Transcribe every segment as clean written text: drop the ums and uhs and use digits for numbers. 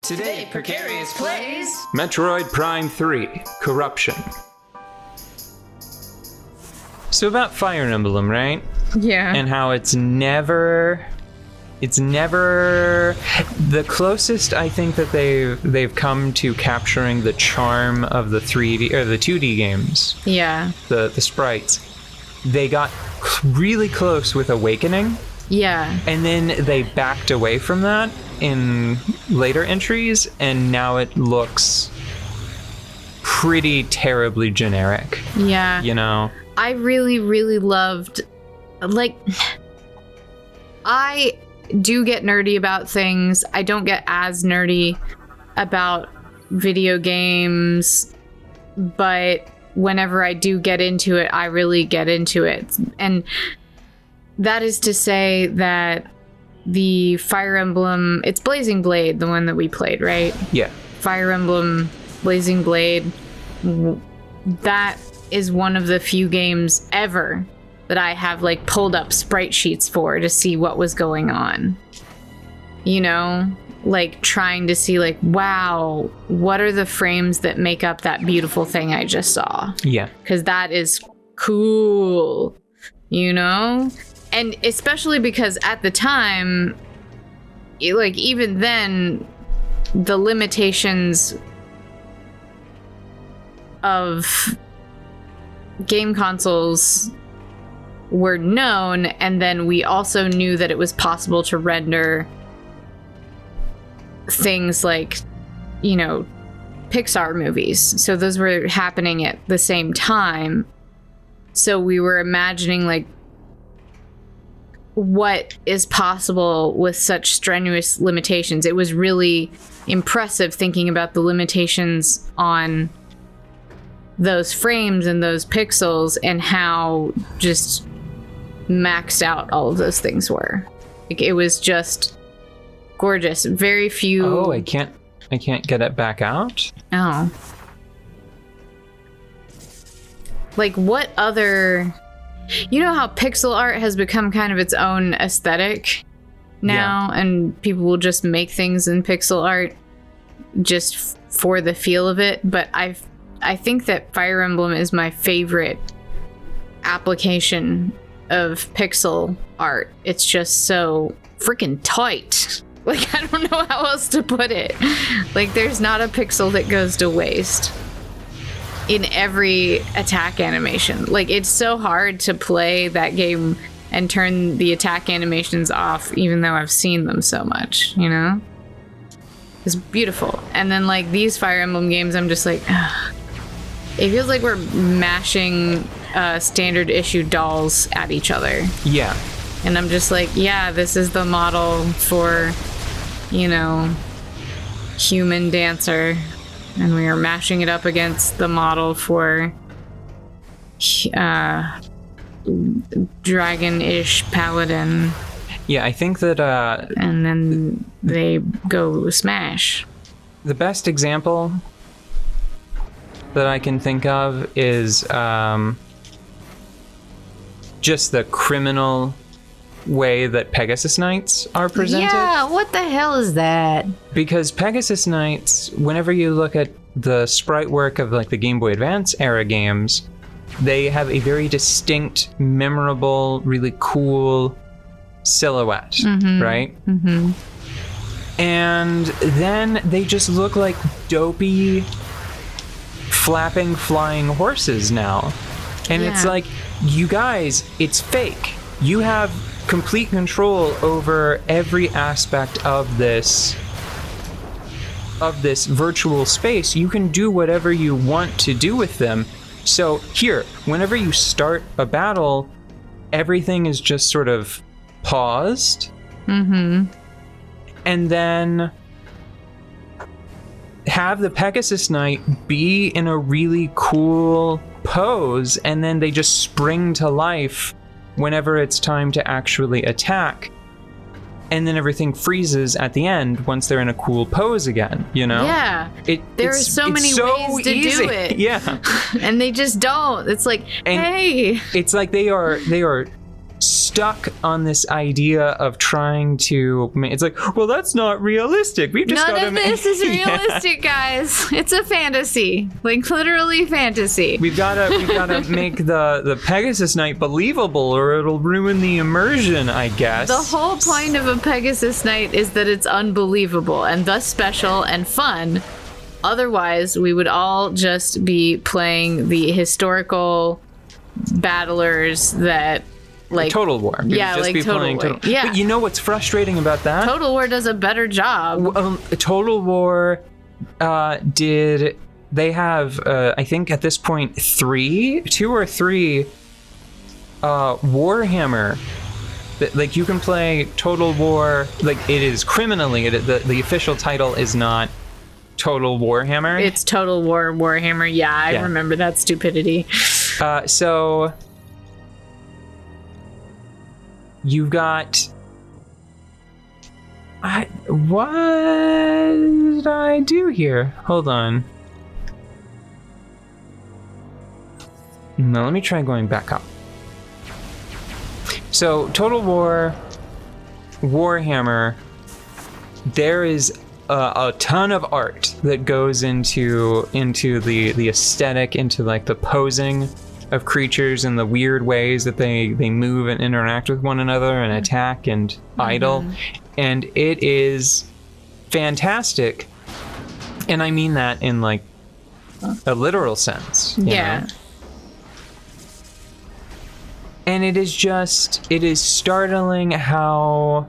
Today, Precarious plays Metroid Prime 3, Corruption. So about Fire Emblem, right? Yeah. And how it's never the closest I think that they've come to capturing the charm of the 3D or the 2D games. Yeah. The sprites. They got really close with Awakening. Yeah. And then they backed away from that in later entries, and now it looks pretty terribly generic. Yeah. You know? I really, really loved, I do get nerdy about things. I don't get as nerdy about video games, but whenever I do get into it, I really get into it. And that is to say that the Fire Emblem, it's Blazing Blade, the one that we played, right? Yeah. Fire Emblem, Blazing Blade, that is one of the few games ever that I have pulled up sprite sheets for to see what was going on. You know, trying to see wow, what are the frames that make up that beautiful thing I just saw? Yeah. Because that is cool, you know? And especially because at the time, even then, the limitations of game consoles were known, and then we also knew that it was possible to render things Pixar movies. So those were happening at the same time. So we were imagining what is possible with such strenuous limitations. It was really impressive thinking about the limitations on those frames and those pixels and how just maxed out all of those things were. It was just gorgeous. Very few. Oh, I can't get it back out. Oh. What other... You know how pixel art has become kind of its own aesthetic now, yeah. And people will just make things in pixel art just for the feel of it. But I think that Fire Emblem is my favorite application of pixel art. It's just so freaking tight. I don't know how else to put it. There's not a pixel that goes to waste in every attack animation. It's so hard to play that game and turn the attack animations off, even though I've seen them so much, you know? It's beautiful. And then these Fire Emblem games, I'm just ugh. It feels like we're mashing standard issue dolls at each other. Yeah. And I'm just yeah, this is the model for, human dancer. And we are mashing it up against the model for dragon-ish paladin. Yeah, I think that... and then they go smash. The best example that I can think of is just the criminal way that Pegasus Knights are presented. Yeah, what the hell is that? Because Pegasus Knights, whenever you look at the sprite work of the Game Boy Advance era games, they have a very distinct, memorable, really cool silhouette, right? Mm-hmm. And then they just look like dopey, flapping, flying horses now. And yeah. It's you guys, it's fake. You have complete control over every aspect of this virtual space. You can do whatever you want to do with them. So here, whenever you start a battle, everything is just sort of paused. Mm-hmm. And then have the Pegasus Knight be in a really cool pose, and then they just spring to life whenever it's time to actually attack. And then everything freezes at the end once they're in a cool pose again, you know? Yeah. There are so many ways to easy. do it. Yeah. And they just don't. It's hey. It's they are stuck on this idea of trying to. It's like, well, that's not realistic. We've just None of this is realistic, guys. It's a fantasy, like literally fantasy. We've gotta make the Pegasus Knight believable, or it'll ruin the immersion, I guess. The whole point of a Pegasus Knight is that it's unbelievable and thus special and fun. Otherwise, we would all just be playing the historical battlers that, like, Total War. We would Yeah, just like be Total playing War. Yeah. But you know what's frustrating about that? Total War does a better job. Total War did. They have, I think at this point, 2 or 3 Warhammer. Like, you can play Total War. Like, it is criminally. The official title is not Total Warhammer. It's Total War Warhammer. Yeah, I remember that stupidity. So you've got. What did I do here? Hold on. No, let me try going back up. So Total War, Warhammer, there is a ton of art that goes into the aesthetic, into like the posing of creatures and the weird ways that they move and interact with one another and attack and idle. And it is fantastic. And I mean that in like a literal sense. You know? And it is startling how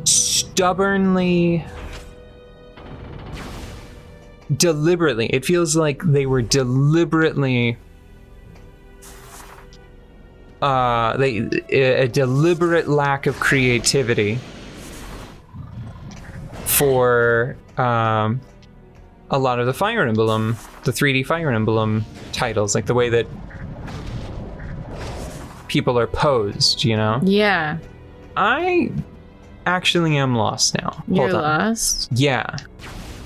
stubbornly, deliberately, it feels like they were deliberately a deliberate lack of creativity for a lot of the Fire Emblem, the 3D Fire Emblem titles, like the way that people are posed, you know? Yeah. I actually am lost now. You're Hold on. lost? Yeah.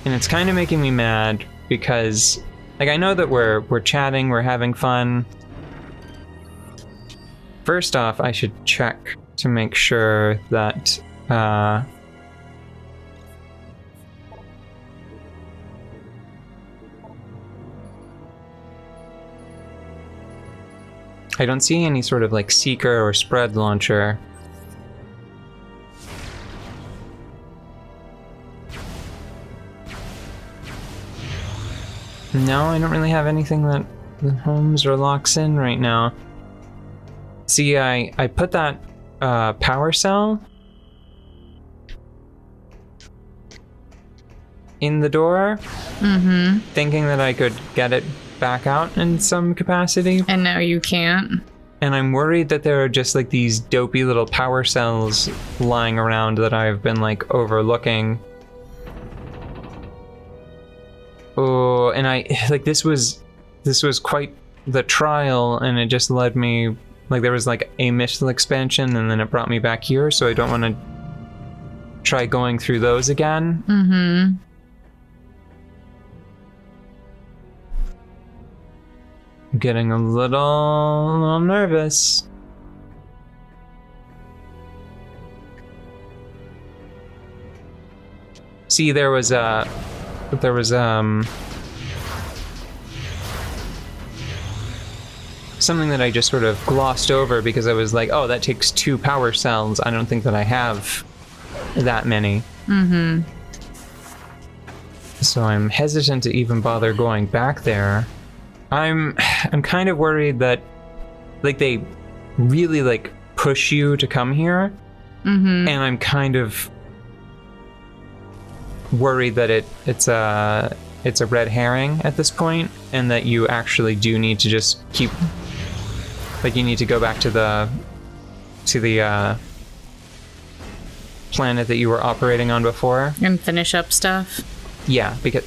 And it's kind of making me mad because, like, I know that we're chatting, we're having fun. First off, I should check to make sure that I don't see any sort of like seeker or spread launcher. No, I don't really have anything that homes or locks in right now. See, I put that power cell in the door, thinking that I could get it back out in some capacity. And now you can't. And I'm worried that there are just like these dopey little power cells lying around that I've been like overlooking. Oh, and I like this was quite the trial, and it just led me, like, there was like a missile expansion and then it brought me back here, so I don't want to try going through those again. I'm getting a little nervous. See, there was something that I just sort of glossed over because I was like, oh, that takes 2 power cells. I don't think that I have that many. So I'm hesitant to even bother going back there. I'm kind of worried that, like, they really like push you to come here, and I'm kind of worried that it's a red herring at this point, and that you actually do need to just keep, like, you need to go back to the planet that you were operating on before And finish up stuff. Yeah, because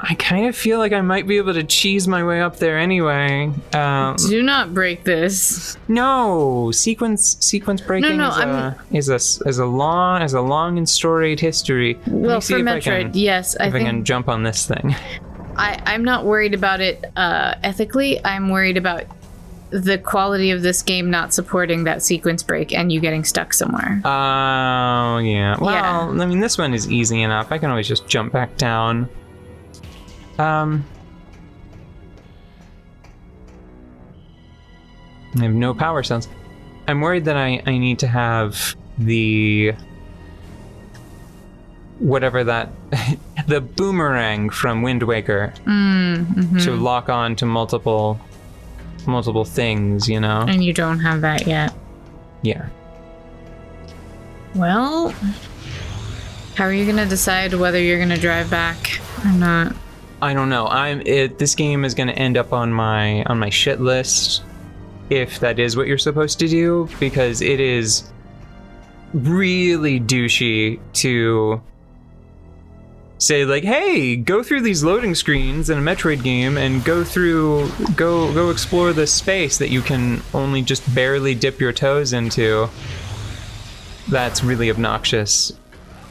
I kind of feel like I might be able to cheese my way up there anyway. Do not break this. No, sequence breaking No, is a long and storied history. Let Well, me see for if Metroid, yes, I can jump on this thing. I'm not worried about it ethically. I'm worried about the quality of this game not supporting that sequence break and you getting stuck somewhere. Oh, yeah. Well, Yeah. I mean, this one is easy enough. I can always just jump back down. I have no power cells. I'm worried that I need to have the... whatever that... the boomerang from Wind Waker to lock on to multiple things, you know? And you don't have that yet. Yeah. Well, how are you gonna decide whether you're gonna drive back or not? I don't know. This game is gonna end up on my shit list, if that is what you're supposed to do, because it is really douchey to say like, hey, go through these loading screens in a Metroid game and go explore this space that you can only just barely dip your toes into. That's really obnoxious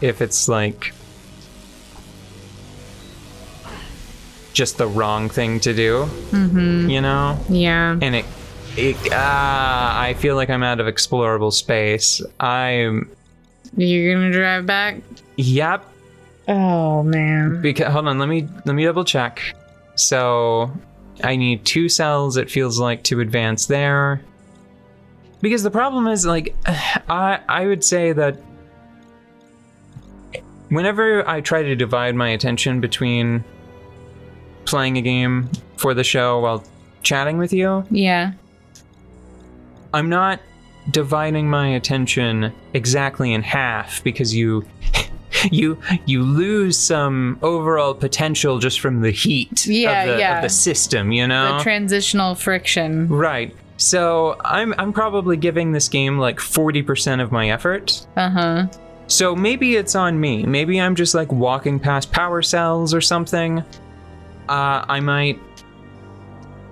if it's like just the wrong thing to do, you know? Yeah. And I feel like I'm out of explorable space. You're gonna drive back? Yep. Oh man. Because hold on, let me double check. So I need 2 cells, it feels like, to advance there. Because the problem is, like, I would say that whenever I try to divide my attention between playing a game for the show while chatting with you, Yeah. I'm not dividing my attention exactly in half, because you lose some overall potential just from the heat of the system, you know? The transitional friction. Right. So I'm probably giving this game like 40% of my effort. Uh-huh. So maybe it's on me. Maybe I'm just like walking past power cells or something. I might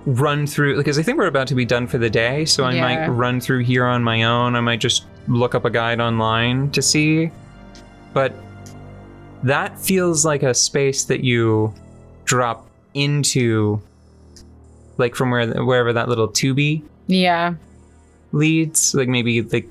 run through, because I think we're about to be done for the day, so I might run through here on my own. I might just look up a guide online to see. But that feels like a space that you drop into, like from wherever that little tubey leads. Like maybe like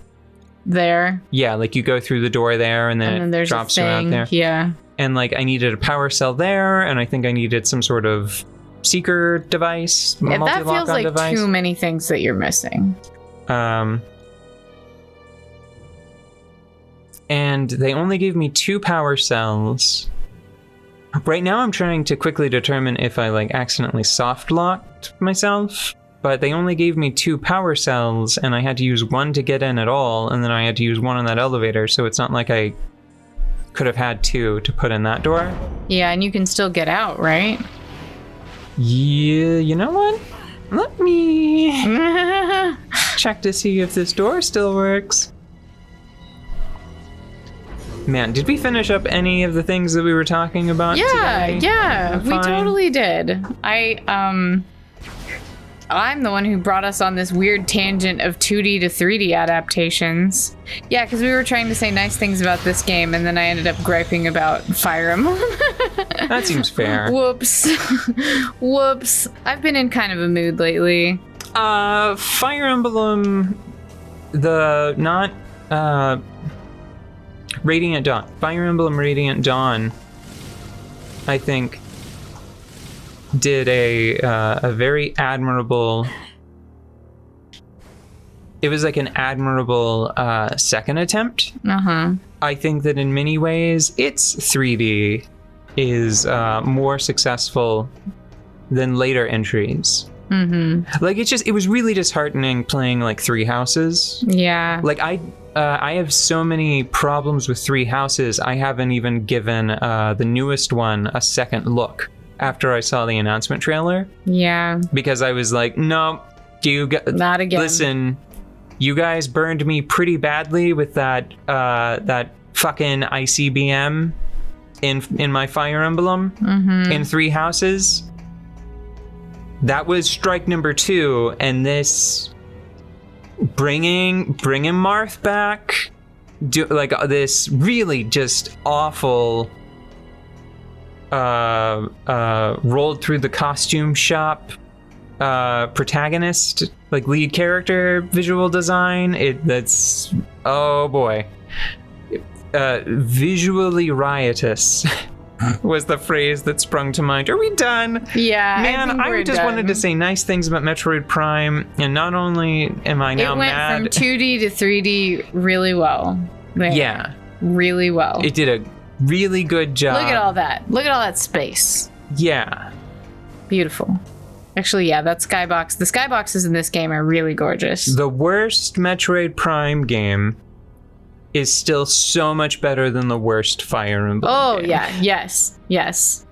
there. Yeah, like you go through the door there and then it drops you out there. Yeah. And like I needed a power cell there, and I think I needed some sort of seeker device, That feels multi-lock-on like device. too many things that you're missing. And they only gave me 2 power cells. Right now I'm trying to quickly determine if I like accidentally soft locked myself, but they only gave me 2 power cells, and I had to use 1 to get in at all, and then I had to use 1 on that elevator, so it's not like I could have had 2 to put in that door. Yeah, and you can still get out, right? Yeah, you know what? Let me check to see if this door still works. Man, did we finish up any of the things that we were talking about today? Yeah, we Fine. totally did. I'm the one who brought us on this weird tangent of 2D to 3D adaptations. Yeah, because we were trying to say nice things about this game, and then I ended up griping about Fire Emblem. That seems fair. Whoops. Whoops. I've been in kind of a mood lately. Fire Emblem, Radiant Dawn. Fire Emblem Radiant Dawn, I think, did a very admirable... It was like an admirable second attempt. Uh-huh. I think that in many ways, its 3D is more successful than later entries. Mm-hmm. Like, it was really disheartening playing like 3 Houses. Yeah. Like, I have so many problems with 3 Houses, I haven't even given the newest one a second look after I saw the announcement trailer. Yeah. Because I was like, no, not again. Listen, you guys burned me pretty badly with that fucking ICBM in my Fire Emblem in 3 houses. That was strike number 2, and this bringing Marth back, this really just awful rolled through the costume shop protagonist, like lead character visual design. That's oh boy, visually riotous was the phrase that sprung to mind. Are we done? Yeah, man, I just wanted to say nice things about Metroid Prime, and not only am I now mad, it went from 2D to 3D really well. Yeah, really well. It did a really good job. Look at all that. Look at all that space. Yeah, beautiful. Actually, yeah, that skybox. The skyboxes in this game are really gorgeous. The worst Metroid Prime game is still so much better than the worst Fire Emblem game. Yeah, yes.